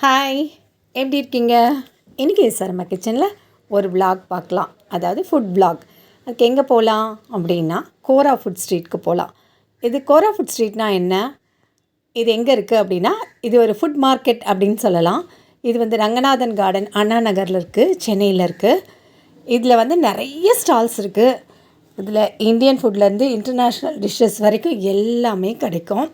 Hi, எப்படி இருக்கீங்க? இன்றைக்கி நம்ம கிச்சனில் ஒரு vlog பார்க்கலாம். அதாவது ஃபுட் vlog. அதுக்கு எங்கே போகலாம் அப்படின்னா கோரா ஃபுட் ஸ்ட்ரீட்க்கு போகலாம். இது கோரா ஃபுட் ஸ்ட்ரீட்னால் என்ன? இது எங்கே இருக்குது அப்படின்னா இது ஒரு ஃபுட் மார்க்கெட் அப்படின்னு சொல்லலாம். இது ரங்கநாதன் கார்டன் அண்ணா நகரில் இருக்குது, சென்னையில் இருக்குது. இதில் நிறைய ஸ்டால்ஸ் இருக்குது. இதில் இந்தியன் ஃபுட்லேருந்து இன்டர்நேஷ்னல் டிஷ்ஷஸ் வரைக்கும் எல்லாமே கிடைக்கும்.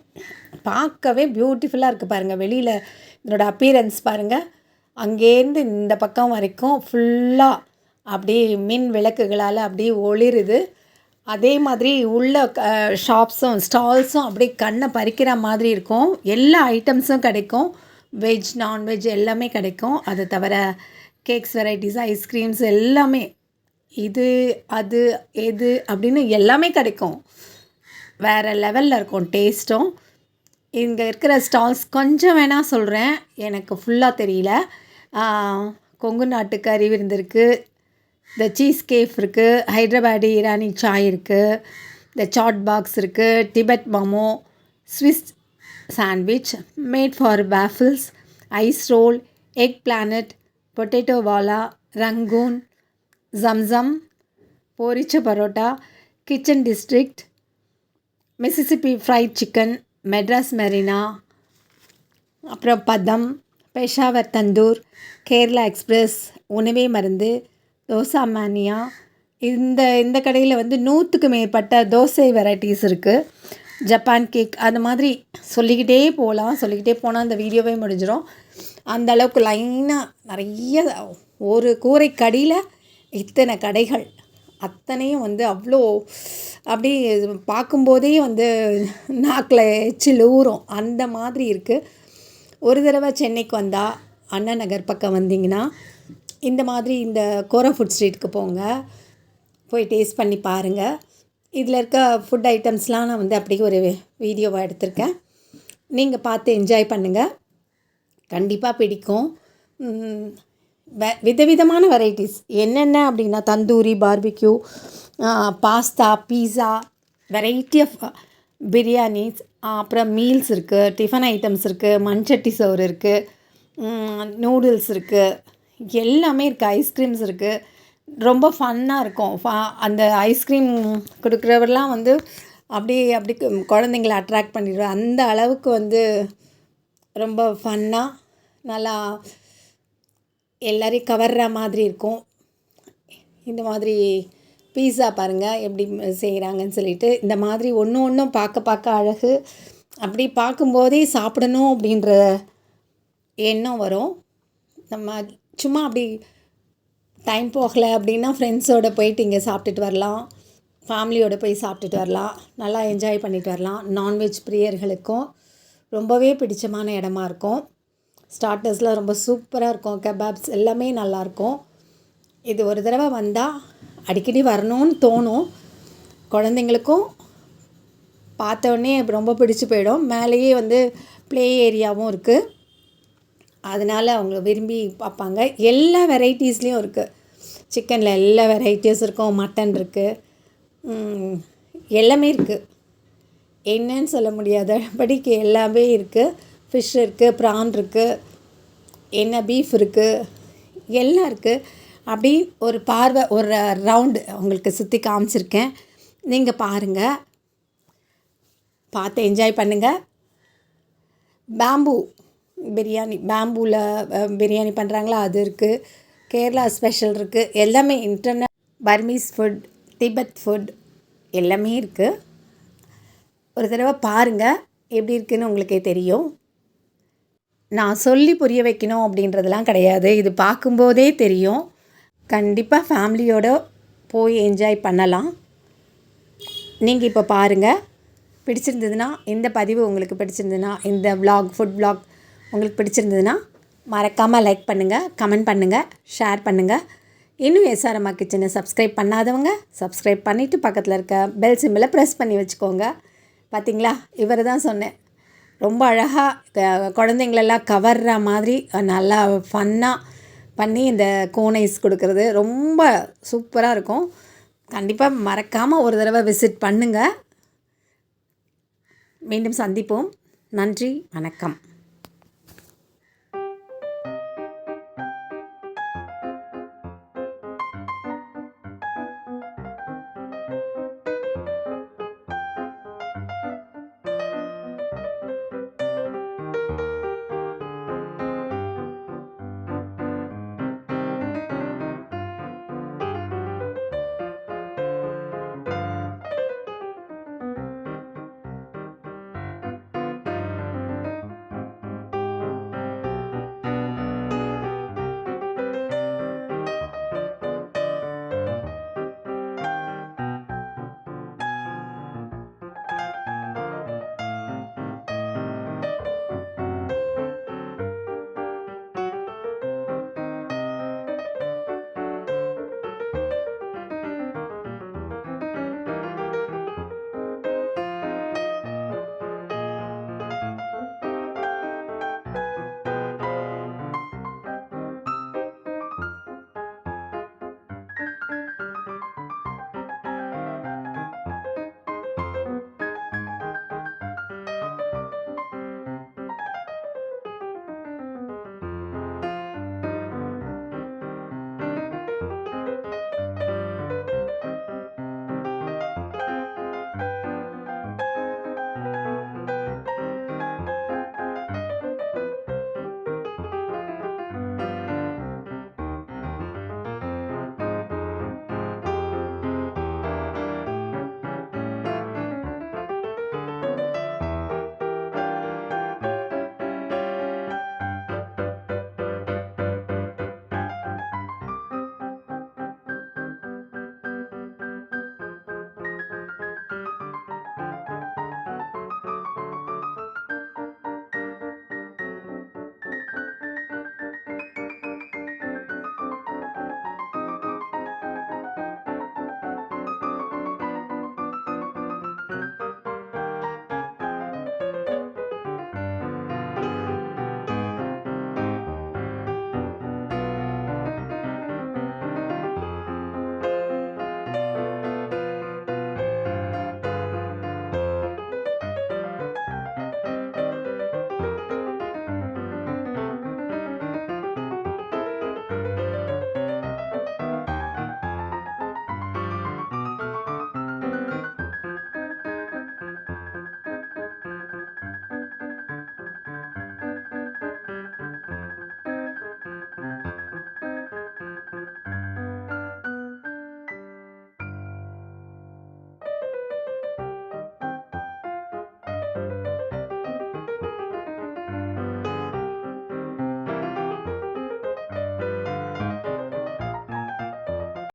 பார்க்கவே பியூட்டிஃபுல்லாக இருக்குது பாருங்கள். வெளியில் இதனோட அப்பீரன்ஸ் பாருங்கள். அங்கேருந்து இந்த பக்கம் வரைக்கும் ஃபுல்லாக அப்படியே மின் விளக்குகளால் அப்படியே ஒளிருது. அதே மாதிரி உள்ள ஷாப்ஸும் ஸ்டால்ஸும் அப்படியே கண்ணை பறிக்கிற மாதிரி இருக்கும். எல்லா ஐட்டம்ஸும் கிடைக்கும். வெஜ் நான்வெஜ் எல்லாமே கிடைக்கும். அதை தவிர கேக்ஸ் வெரைட்டிஸ், ஐஸ்கிரீம்ஸ் எல்லாமே இது அது எது அப்படின்னு எல்லாமே கிடைக்கும். வேறு லெவலில் இருக்கும் டேஸ்ட்டும். இங்கே இருக்கிற ஸ்டால்ஸ் கொஞ்சம் வேணால் சொல்கிறேன், எனக்கு ஃபுல்லாக தெரியல. கொங்கு நாட்டு கறி விருந்து இருக்குது, இந்த சீஸ் கேஃப் இருக்குது, ஹைட்ராபாடி ஈரானி சாய் இருக்குது, இந்த சாட் பாக்ஸ் இருக்குது, Tibet momo, Swiss sandwich, mad for waffles, ice roll, egg planet, potato wala, Rangoon, Zamzam, பொரிச்ச parotta, kitchen district, Mississippi fried chicken, Madras Marina, அப்புறம் பதம், பெஷாவர் தந்தூர், கேரளா எக்ஸ்பிரஸ், உணவே மருந்து, தோசா மேனியா. இந்த கடையில் 100க்கு மேற்பட்ட தோசை வெரைட்டிஸ் இருக்குது. ஜப்பான் கேக், அது மாதிரி சொல்லிக்கிட்டே போகலாம். சொல்லிக்கிட்டே போனால் அந்த வீடியோவே முடிஞ்சிடும். அந்த அளவுக்கு லைனாக நிறைய, ஒரு கூரை கடியில் இத்தனை கடைகள், அத்தனையும் அவ்வளோ அப்படி பார்க்கும்போதே நாக்கில் எச்சில் ஊறும், அந்த மாதிரி இருக்குது. ஒரு தடவை சென்னைக்கு வந்தால் அண்ணா நகர் பக்கம் வந்தீங்கன்னா இந்த மாதிரி இந்த கோரா ஃபுட் ஸ்ட்ரீட்டுக்கு போங்க, போய் டேஸ்ட் பண்ணி பாருங்கள். இதில் இருக்க ஃபுட் ஐட்டம்ஸ்லாம் நான் அப்படியே ஒரு வீடியோவாக எடுத்திருக்கேன். நீங்கள் பார்த்து என்ஜாய் பண்ணுங்கள், கண்டிப்பாக பிடிக்கும். விதவிதமான வெரைட்டிஸ் என்னென்ன அப்படின்னா tandoori, barbecue, pasta, pizza, variety of biryanis, அப்புறம் மீல்ஸ் இருக்குது, டிஃபன் ஐட்டம்ஸ் இருக்குது, மண்சட்டி சோறு இருக்குது, நூடுல்ஸ் இருக்குது, எல்லாமே இருக்குது. ஐஸ்கிரீம்ஸ் இருக்குது. ரொம்ப ஃபன்னாக இருக்கும். அந்த ஐஸ்கிரீம் கொடுக்குறவரெலாம் அப்படி குழந்தைங்கள அட்ராக்ட் பண்ணிடுவார். அந்த அளவுக்கு ரொம்ப ஃபன்னாக நல்லா எல்லோரையும் கவர்ற மாதிரி இருக்கும். இந்த மாதிரி பீஸா பாருங்கள் எப்படி செய்கிறாங்கன்னு சொல்லிட்டு, இந்த மாதிரி ஒன்றும் பார்க்க அழகு. அப்படி பார்க்கும்போதே சாப்பிடணும் அப்படின்ற எண்ணம் வரும். நம்ம சும்மா அப்படி டைம் போகலை அப்படின்னா ஃப்ரெண்ட்ஸோடு போயிட்டு இங்கே சாப்பிட்டுட்டு வரலாம், ஃபேமிலியோடு போய் சாப்பிட்டுட்டு வரலாம், நல்லா என்ஜாய் பண்ணிட்டு வரலாம். நான்வெஜ் பிரியர்களுக்கும் ரொம்பவே பிடிச்சமான இடமா இருக்கும். ஸ்டார்டர்ஸ்லாம் ரொம்ப சூப்பராக இருக்கும். கபாப்ஸ் எல்லாமே நல்லாயிருக்கும். இது ஒரு தடவை வந்தால் அடிக்கடி வரணும்னு தோணும். குழந்தைங்களுக்கும் பார்த்தோன்னே ரொம்ப பிடிச்சி போயிடும். மேலேயே ப்ளே ஏரியாவும் இருக்குது, அதனால் அவங்க விரும்பி பார்ப்பாங்க. எல்லா வெரைட்டிஸ்லேயும் இருக்குது. சிக்கனில் எல்லா வெரைட்டிஸ் இருக்கும், மட்டன் இருக்குது, எல்லாமே இருக்குது. என்னன்னு சொல்ல முடியாதபடிக்கு எல்லாமே இருக்குது. ஃபிஷ் இருக்குது, ப்ரான் இருக்குது, பீஃப் இருக்குது, எல்லாம் இருக்குது. அப்படி ஒரு பார்வை, ஒரு ரவுண்டு உங்களுக்கு சுற்றி காமிச்சிருக்கேன். நீங்கள் பாருங்கள், பார்த்து என்ஜாய் பண்ணுங்கள். பேம்பூ பிரியாணி, பேம்பூவில் பிரியாணி பண்ணுறாங்களா, அது இருக்குது. கேரளா ஸ்பெஷல் இருக்குது. எல்லாமே பர்மீஸ் ஃபுட், திபெத் ஃபுட் எல்லாமே இருக்குது. ஒரு தடவை பாருங்கள், எப்படி இருக்குதுன்னு உங்களுக்கே தெரியும். நான் சொல்லி புரிய வைக்கணும் அப்படின்றதெல்லாம் கிடையாது, இது பார்க்கும்போதே தெரியும். கண்டிப்பாக ஃபேமிலியோடு போய் என்ஜாய் பண்ணலாம். நீங்கள் இப்போ பாருங்கள். பிடிச்சிருந்ததுன்னா, இந்த பதிவு உங்களுக்கு பிடிச்சிருந்ததுன்னா, இந்த ஃபுட் vlog உங்களுக்கு பிடிச்சிருந்ததுன்னா மறக்காமல் லைக் பண்ணுங்கள், கமெண்ட் பண்ணுங்கள், ஷேர் பண்ணுங்கள். இன்னும் அம்மா கிச்சனை சப்ஸ்கிரைப் பண்ணாதவங்க சப்ஸ்கிரைப் பண்ணிவிட்டு பக்கத்தில் இருக்க பெல் சிம்பிளை ப்ரெஸ் பண்ணி வச்சுக்கோங்க. பார்த்திங்களா, இவர் தான் சொன்னேன், ரொம்ப அழகாக குழந்தைங்களெல்லாம் கவர்ற மாதிரி நல்லா ஃபன்னாக பண்ணி இந்த கோன் ஐஸ் கொடுக்குறது ரொம்ப சூப்பராக இருக்கும். கண்டிப்பாக மறக்காமல் ஒரு தடவை விசிட் பண்ணுங்கள். மீண்டும் சந்திப்போம். நன்றி, வணக்கம்.